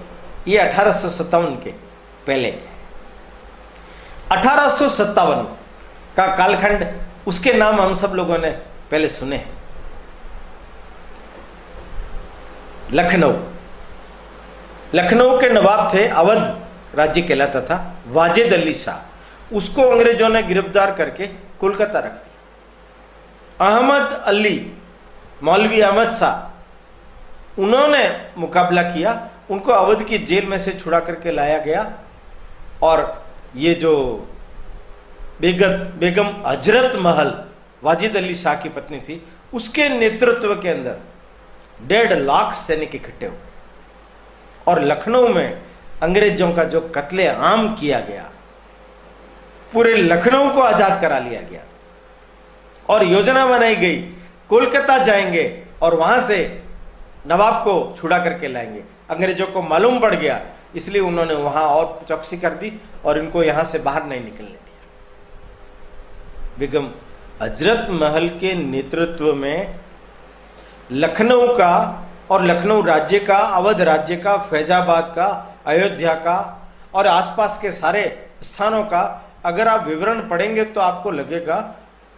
ये 1857 के पहले। 1857 का कालखंड, उसके नाम हम सब लोगों ने पहले सुने हैं। लखनऊ के नवाब थे, अवध राज्य कहलाता था, वाजिद अली शाह। उसको अंग्रेजों ने गिरफ्तार करके कोलकाता रख दिया। अहमद अली, मौलवी अहमद शाह, उन्होंने मुकाबला किया। उनको अवध की जेल में से छुड़ा करके लाया गया, और ये जो बेगम हजरत महल, वाजिद अली शाह की पत्नी थी, उसके नेतृत्व के अंदर 1.5 लाख सैनिक इकट्ठे हो गए, और लखनऊ में अंग्रेजों का जो कत्ले आम किया गया, पूरे लखनऊ को आजाद करा लिया गया, और योजना बनाई गई कोलकाता जाएंगे और वहां से नवाब को छुड़ा करके लाएंगे। अंग्रेजों को मालूम पड़ गया, इसलिए उन्होंने वहां और चौकसी कर दी और इनको यहां से बाहर नहीं निकलने दिया। बेगम हजरत महल के नेतृत्व में लखनऊ का और लखनऊ राज्य का, अवध राज्य का, फैजाबाद का, अयोध्या का और आसपास के सारे स्थानों का अगर आप विवरण पढ़ेंगे तो आपको लगेगा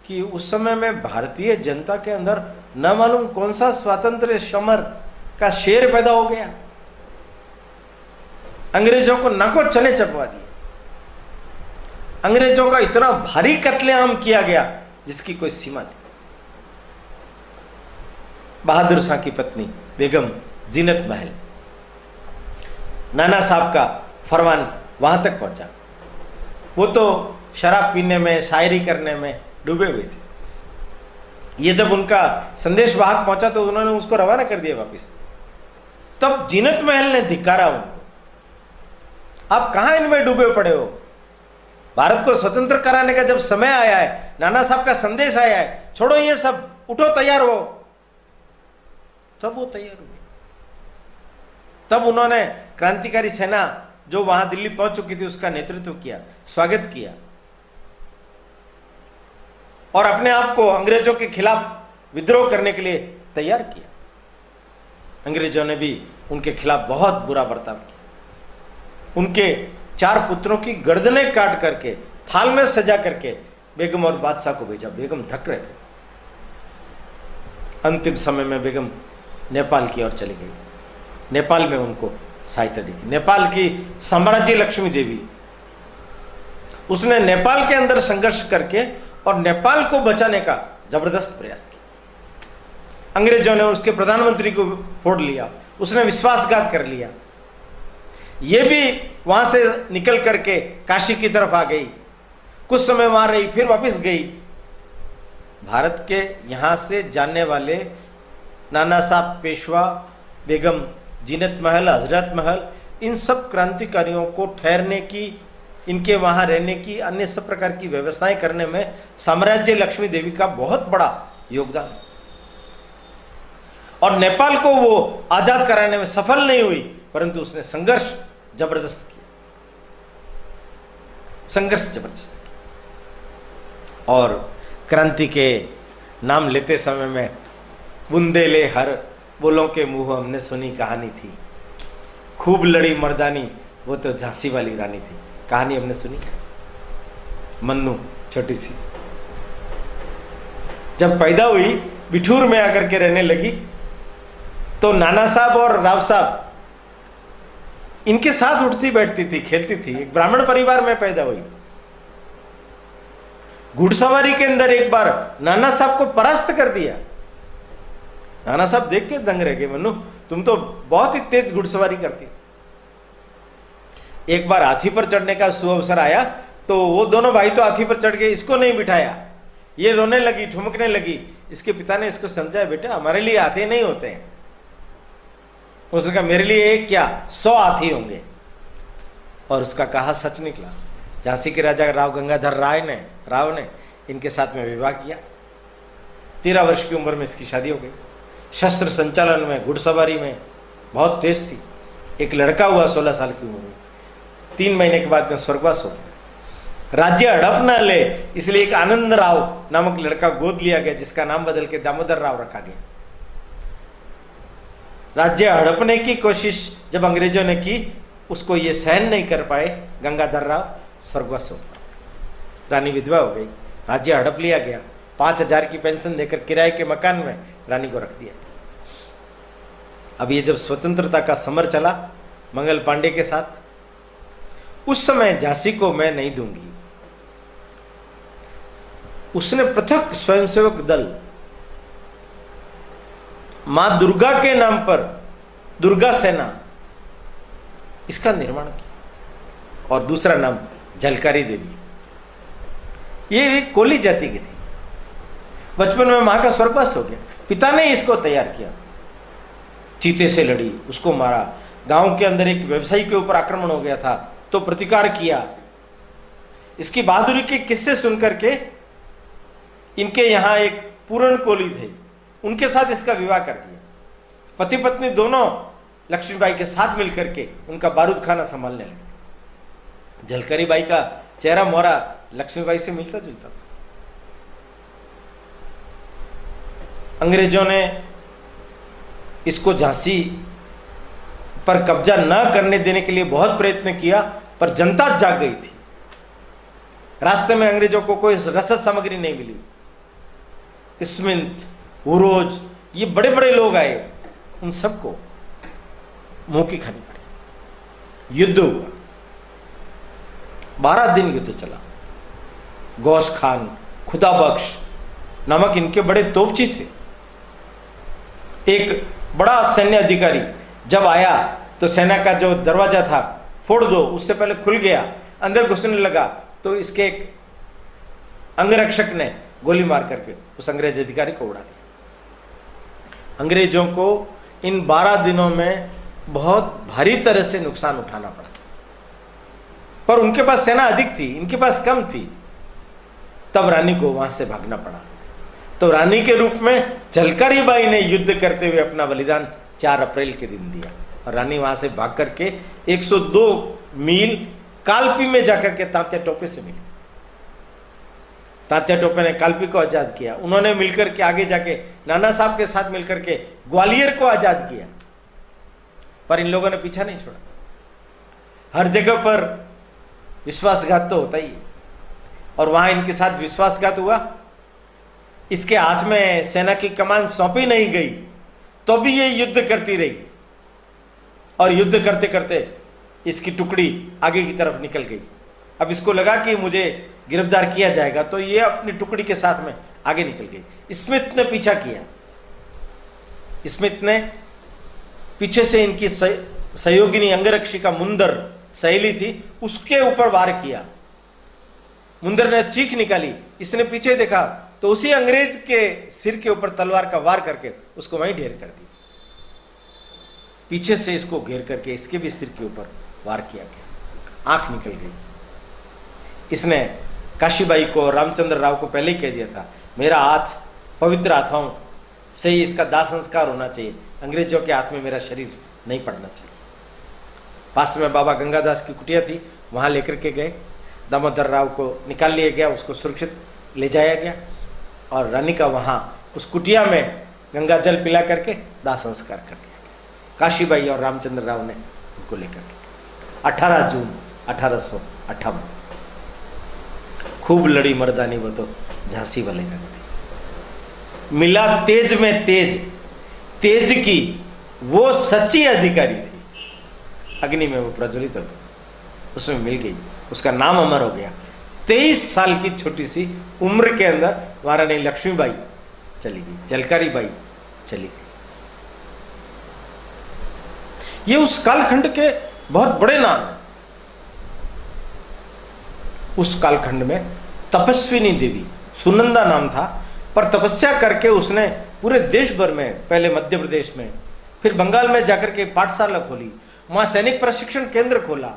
कि उस समय में भारतीय जनता के अंदर न मालूम कौन सा स्वातंत्र्य समर का शेर पैदा हो गया। अंग्रेजों को नाको चने चटवा दिए। अंग्रेजों का इतना भारी कत्लेआम किया गया जिसकी कोई सीमा नहीं। बहादुर शाह की पत्नी बेगम जीनत महल, नाना साहब का फरमान वहां तक पहुंचा। वो तो शराब पीने में, शायरी करने में डूबे हुए थे। ये जब उनका संदेश वाहक पहुंचा तो उन्होंने उसको रवाना कर दिया वापिस। तब जीनत महल ने धिक्कारा उनको, आप कहां इनमें डूबे पड़े हो? भारत को स्वतंत्र कराने का जब समय आया है, नाना साहब का संदेश आया है, छोड़ो ये सब, उठो, तैयार हो। तब वो तैयार हुए। तब उन्होंने क्रांतिकारी सेना जो वहां दिल्ली पहुंच चुकी थी उसका नेतृत्व किया, स्वागत किया और अपने आप को अंग्रेजों के खिलाफ विद्रोह करने के लिए तैयार किया। अंग्रेजों ने भी उनके खिलाफ बहुत बुरा बर्ताव किया। उनके 4 पुत्रों की गर्दनें काट करके थाल में सजा करके बेगम और बादशाह को भेजा। बेगम धक रहे थे। अंतिम समय में बेगम नेपाल की ओर चली गई। नेपाल में उनको सहायता दी। नेपाल की साम्राज्य लक्ष्मी देवी, उसने नेपाल के अंदर संघर्ष करके और नेपाल को बचाने का जबरदस्त प्रयास किया। अंग्रेजों ने उसके प्रधानमंत्री को फोड़ लिया, उसने विश्वासघात कर लिया। यह भी वहां से निकल करके काशी की तरफ आ गई, कुछ समय वहां रही, फिर वापस गई। भारत के यहां से जानने वाले नाना साहब पेशवा, बेगम जीनत महल, हजरत महल, इन सब क्रांतिकारियों को ठहरने की, इनके वहां रहने की, अन्य सब प्रकार की व्यवस्थाएं करने में साम्राज्य लक्ष्मी देवी का बहुत बड़ा योगदान है। और नेपाल को वो आजाद कराने में सफल नहीं हुई, परंतु उसने संघर्ष जबरदस्त किया, संघर्ष जबरदस्त किया। और क्रांति के नाम लेते समय में बुंदेले हर बोलों के मुंह हमने सुनी कहानी थी, खूब लड़ी मर्दानी वो तो झांसी वाली रानी थी। कहानी हमने सुनी। मन्नू छोटी सी जब पैदा हुई, बिठूर में आकर के रहने लगी, तो नाना साहब और राव साहब इनके साथ उठती बैठती थी, खेलती थी। एक ब्राह्मण परिवार में पैदा हुई। घुड़सवारी के अंदर एक बार नाना साहब को परास्त कर दिया। नाना साहब देख के दंग रह गए, मन्नू तुम तो बहुत ही तेज घुड़सवारी करती। एक बार हाथी पर चढ़ने का सुअवसर आया तो वो दोनों भाई तो हाथी पर चढ़ गए, इसको नहीं बिठाया। ये रोने लगी, ठुमकने लगी। इसके पिता ने इसको समझाया, बेटा हमारे लिए हाथी नहीं होते हैं। उसने कहा मेरे लिए एक क्या 100 हाथी होंगे। और उसका कहा सच निकला। झांसी के राजा राव गंगाधर राव ने इनके साथ में विवाह किया। 13 वर्ष की उम्र में इसकी शादी हो गई। शस्त्र संचालन में, घुड़सवारी में बहुत तेज थी। एक लड़का हुआ 16 साल की उम्र में। 3 महीने के बाद में स्वर्गवास हो गया। राज्य हड़प न ले इसलिए एक आनंद राव नामक लड़का गोद लिया गया, जिसका नाम बदल के दामोदर राव रखा गया। राज्य हड़पने की कोशिश जब अंग्रेजों ने की, उसको ये सहन नहीं कर पाए। गंगाधर राव स्वर्गवास हो गया। रानी विधवा हो गई। राज्य हड़प लिया गया। 5000 की पेंशन देकर किराए के मकान में रानी को रख दिया। अब ये जब स्वतंत्रता का समर चला मंगल पांडे के साथ, उस समय झांसी को मैं नहीं दूंगी। उसने पृथक स्वयंसेवक दल मां दुर्गा के नाम पर दुर्गा सेना, इसका निर्माण किया। और दूसरा नाम झलकारी देवी। ये एक कोली जाति की थी। बचपन में मां का स्वर्गवास हो गया। पिता ने इसको तैयार किया। चीते से लड़ी, उसको मारा। गांव के अंदर एक व्यवसायी के ऊपर आक्रमण हो गया था तो प्रतिकार किया। इसकी बहादुरी के किस्से सुनकर के इनके यहां एक पूर्ण कोली थे, उनके साथ इसका विवाह कर दिया। पति पत्नी दोनों लक्ष्मीबाई के साथ मिलकर के उनका बारूद खाना संभालने लगे। झलकरी बाई का चेहरा मोहरा लक्ष्मीबाई से मिलता जुलता था। अंग्रेजों ने इसको झांसी पर कब्जा न करने देने के लिए बहुत प्रयत्न किया, पर जनता जाग गई थी। रास्ते में अंग्रेजों को कोई रसद सामग्री नहीं मिली। स्मिथ, उरोज, ये बड़े बड़े लोग आए, उन सबको मुंह की खानी पड़ी। युद्ध हुआ, 12 दिन युद्ध चला। गौस खान, खुदा बख्श नामक इनके बड़े तोपची थे। एक बड़ा सैन्य अधिकारी जब आया तो सेना का जो दरवाजा था फोड़ दो, उससे पहले खुल गया, अंदर घुसने लगा तो इसके एक अंगरक्षक ने गोली मार करके उस अंग्रेज अधिकारी को उड़ा दिया। अंग्रेजों को इन 12 दिनों में बहुत भारी तरह से नुकसान उठाना पड़ा, पर उनके पास सेना अधिक थी, इनके पास कम थी। तब रानी को वहां से भागना पड़ा। तो रानी के रूप में झलकारी बाई ने युद्ध करते हुए अपना बलिदान 4 अप्रैल के दिन दिया, और रानी वहां से भाग करके 102 मील कालपी में जाकर के तात्या टोपे से मिली। तात्या टोपे ने कालपी को आजाद किया। उन्होंने मिलकर के आगे जाके नाना साहब के साथ मिलकर के ग्वालियर को आजाद किया, पर इन लोगों ने पीछा नहीं छोड़ा। हर जगह पर विश्वासघात तो होता ही है, और वहां इनके साथ विश्वासघात हुआ। इसके हाथ में सेना की कमान सौंपी नहीं गई तो भी ये युद्ध करती रही, और युद्ध करते करते इसकी टुकड़ी आगे की तरफ निकल गई। अब इसको लगा कि मुझे गिरफ्तार किया जाएगा, तो ये अपनी टुकड़ी के साथ में आगे निकल गई। स्मिथ ने पीछा किया। स्मिथ ने पीछे से इनकी सहयोगिनी अंगरक्षिका मुंदर सहेली थी, उसके ऊपर वार किया। मुंदर ने चीख निकाली, इसने पीछे देखा तो उसी अंग्रेज के सिर के ऊपर तलवार का वार करके उसको वहीं ढेर कर दिया। पीछे से इसको घेर करके इसके भी सिर के ऊपर वार किया गया, आंख निकल गई। इसने काशीबाई को, रामचंद्र राव को पहले ही कह दिया था, मेरा हाथ पवित्र हाथों से ही इसका दाह संस्कार होना चाहिए, अंग्रेजों के हाथ में मेरा शरीर नहीं पड़ना चाहिए। पास में बाबा गंगादास की कुटिया थी, वहां लेकर के गए। दामोदर राव को निकाल लिया गया, उसको सुरक्षित ले जाया गया, और रानी का वहां उस कुटिया में गंगा जल पिला करके दाह संस्कार कर दिया गया। काशीबाई और रामचंद्र राव ने उनको लेकर के 18 जून 1858। खूब लड़ी मर्दानी वो तो झांसी वाले रंग थी। मिला तेज में तेज, तेज की वो सच्ची अधिकारी थी। अग्नि में वो प्रज्वलित हो गई, उसमें मिल गई, उसका नाम अमर हो गया। 23 साल की छोटी सी उम्र के अंदर महारानी लक्ष्मीबाई चली गई, झलकारी बाई चली गई। ये उस कालखंड के बहुत बड़े नाम हैं। उस कालखंड में तपस्विनी देवी, सुनंदा नाम था, पर तपस्या करके उसने पूरे देश भर में, पहले मध्य प्रदेश में, फिर बंगाल में जाकर के पाठशाला खोली, वहां सैनिक प्रशिक्षण केंद्र खोला,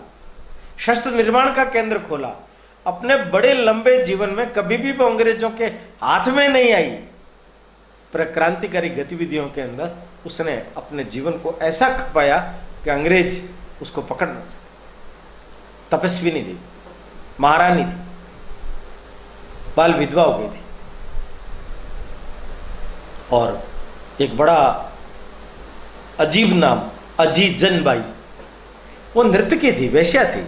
शस्त्र निर्माण का केंद्र खोला। अपने बड़े लंबे जीवन में कभी भी वो अंग्रेजों के हाथ में नहीं आई, पर क्रांतिकारी गतिविधियों के अंदर उसने अपने जीवन को ऐसा खपाया कि अंग्रेज उसको पकड़ न सके। तपस्विनी देवी महारानी थी, बाल विधवा हो गई थी, और एक बड़ा अजीब नाम अजीजन बाई, वो नर्तकी थी, वेश्या थी।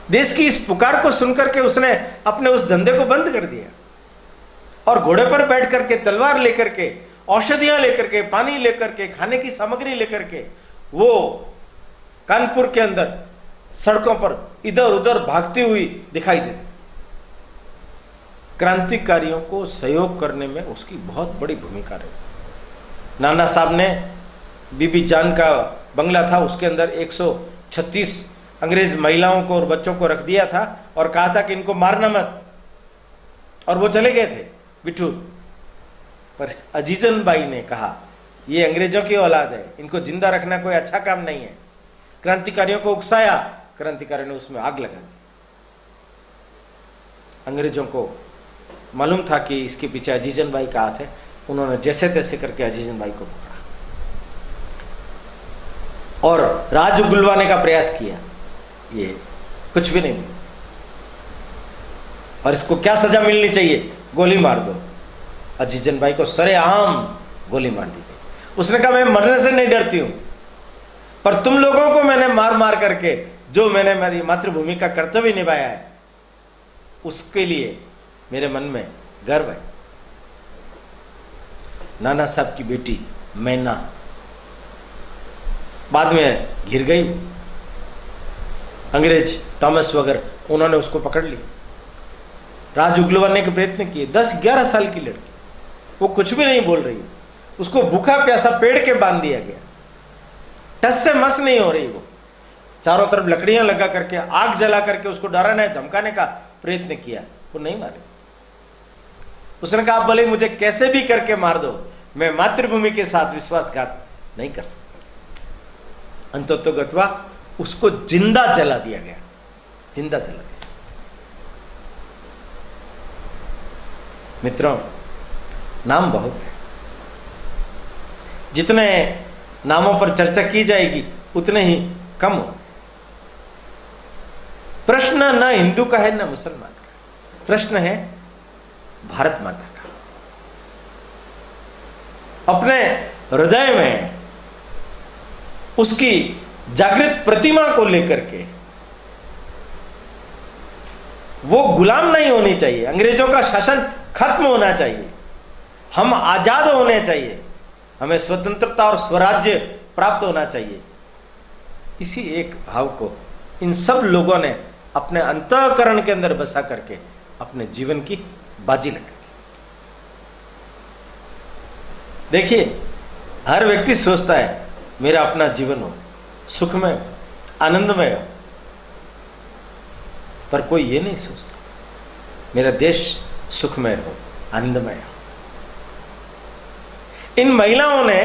देश की इस पुकार को सुनकर के उसने अपने उस धंधे को बंद कर दिया, और घोड़े पर बैठ करके, तलवार लेकर के, औषधियां लेकर के, पानी लेकर के, खाने की सामग्री लेकर के वो कानपुर के अंदर सड़कों पर इधर उधर भागती हुई दिखाई देती। क्रांतिकारियों को सहयोग करने में उसकी बहुत बड़ी भूमिका रही। नाना साहब ने बीबी जान का बंगला था, उसके अंदर 136 अंग्रेज महिलाओं को और बच्चों को रख दिया था, और कहा था कि इनको मारना मत, और वो चले गए थे बिठूर। पर अजीजन बाई ने कहा, ये अंग्रेजों की औलाद है, इनको जिंदा रखना कोई अच्छा काम नहीं है। क्रांतिकारियों को उकसाया, क्रांतिकारियों ने उसमें आग लगा दी। अंग्रेजों को मालूम था कि इसके पीछे अजीजन बाई का हाथ है। उन्होंने जैसे तैसे करके अजीजन बाई को पकड़ा, और राज उगलवाने का प्रयास किया, ये कुछ भी नहीं। और इसको क्या सजा मिलनी चाहिए? गोली मार दो। अजीजन भाई को सरेआम गोली मार दी गई। उसने कहा मैं मरने से नहीं डरती हूं, पर तुम लोगों को मैंने मार मार करके जो मैंने मेरी मातृभूमि का कर्तव्य निभाया है, उसके लिए मेरे मन में गर्व है। नाना साहब की बेटी मैना बाद में घिर गई, अंग्रेज थॉमस वगैरह उन्होंने उसको पकड़ लिया, राज उगलवाने के प्रयत्न किए। 10-11 साल की लड़की, वो कुछ भी नहीं बोल रही, उसको भूखा प्यासा पेड़ के बांध दिया गया, टस से मस नहीं हो रही। वो चारों तरफ लकड़ियां लगा करके, आग जला करके उसको डराने धमकाने का प्रयत्न किया, वो नहीं मारे। उसने कहा आप भले मुझे कैसे भी करके मार दो, मैं मातृभूमि के साथ विश्वासघात नहीं कर सकता। अंततोगत्वा उसको जिंदा जला दिया गया, जिंदा जला दिया। मित्रों, नाम बहुत है, जितने नामों पर चर्चा की जाएगी उतने ही कम हो। प्रश्न न हिंदू का है न मुसलमान का, प्रश्न है भारत माता का। अपने हृदय में उसकी जागृत प्रतिमा को लेकर के वो गुलाम नहीं होनी चाहिए। अंग्रेजों का शासन खत्म होना चाहिए, हम आजाद होने चाहिए, हमें स्वतंत्रता और स्वराज्य प्राप्त होना चाहिए। इसी एक भाव को इन सब लोगों ने अपने अंतःकरण के अंदर बसा करके अपने जीवन की बाजी लगाई। देखिए, हर व्यक्ति सोचता है मेरा अपना जीवन हो, सुखमय हो, आनंदमय हो, पर कोई ये नहीं सोचता मेरा देश सुखमय हो, आनंदमय हो। इन महिलाओं ने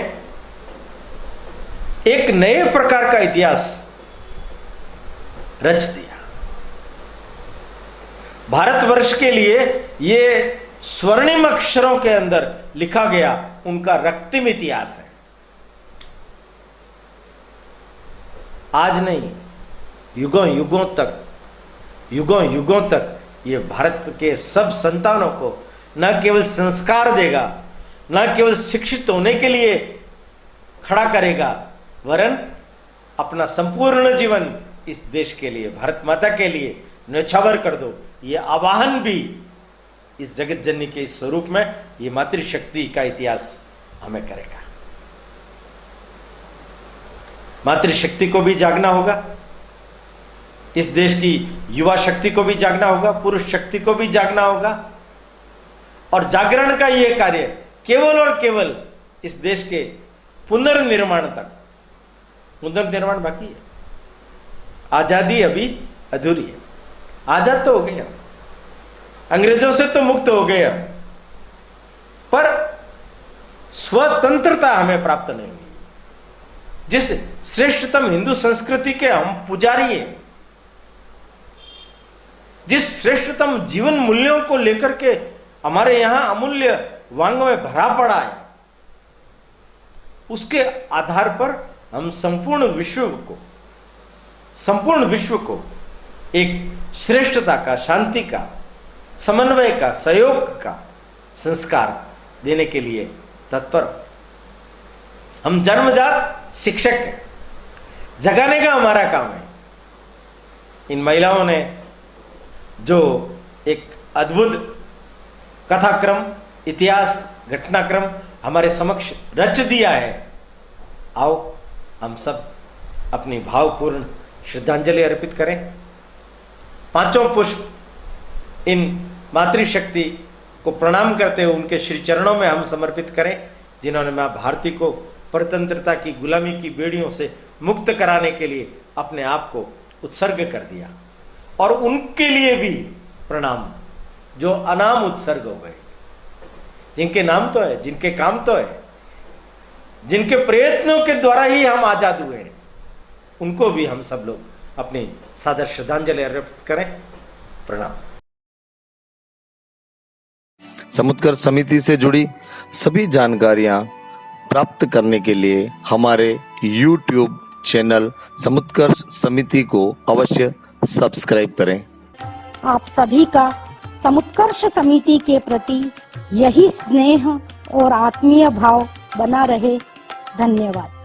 एक नए प्रकार का इतिहास रच दिया। भारतवर्ष के लिए ये स्वर्णिम अक्षरों के अंदर लिखा गया उनका रक्तिम इतिहास है। आज नहीं, युगों युगों तक ये भारत के सब संतानों को न केवल संस्कार देगा, न केवल शिक्षित होने के लिए खड़ा करेगा, वरन अपना संपूर्ण जीवन इस देश के लिए, भारत माता के लिए न्यौछावर कर दो, ये आवाहन भी इस जगत जननी के इस स्वरूप में ये मातृशक्ति का इतिहास हमें करेगा। मातृशक्ति को भी जागना होगा, इस देश की युवा शक्ति को भी जागना होगा, पुरुष शक्ति को भी जागना होगा। और जागरण का ये कार्य केवल और केवल इस देश के पुनर्निर्माण तक, पुनर्निर्माण बाकी है, आजादी अभी अधूरी है। आजाद तो हो गए, अंग्रेजों से तो मुक्त हो गए, पर स्वतंत्रता हमें प्राप्त नहीं हुई। जिस श्रेष्ठतम हिंदू संस्कृति के हम पुजारी हैं, जिस श्रेष्ठतम जीवन मूल्यों को लेकर के हमारे यहां अमूल्य वांग्मय भरा पड़ा है, उसके आधार पर हम संपूर्ण विश्व को एक श्रेष्ठता का, शांति का, समन्वय का, सहयोग का संस्कार देने के लिए तत्पर। हम जन्मजात शिक्षक हैं, जगाने का हमारा काम है। इन महिलाओं ने जो एक अद्भुत कथाक्रम, इतिहास, घटनाक्रम हमारे समक्ष रच दिया है, आओ हम सब अपनी भावपूर्ण श्रद्धांजलि अर्पित करें। पांचों पुष्प इन मातृशक्ति को प्रणाम करते हुए उनके श्री चरणों में हम समर्पित करें, जिन्होंने मां भारती को परतंत्रता की गुलामी की बेड़ियों से मुक्त कराने के लिए अपने आप को उत्सर्ग कर दिया। और उनके लिए भी प्रणाम जो अनाम उत्सर्ग हो गए, जिनके नाम तो है, जिनके काम तो है, जिनके प्रयत्नों के द्वारा ही हम आजाद हुए हैं, उनको भी हम सब लोग अपनी सादर श्रद्धांजलि अर्पित करें। प्रणाम। समुद्रकर समिति से जुड़ी सभी जानकारियां प्राप्त करने के लिए हमारे YouTube चैनल समुत्कर्ष समिति को अवश्य सब्सक्राइब करें। आप सभी का समुत्कर्ष समिति के प्रति यही स्नेह और आत्मीय भाव बना रहे। धन्यवाद।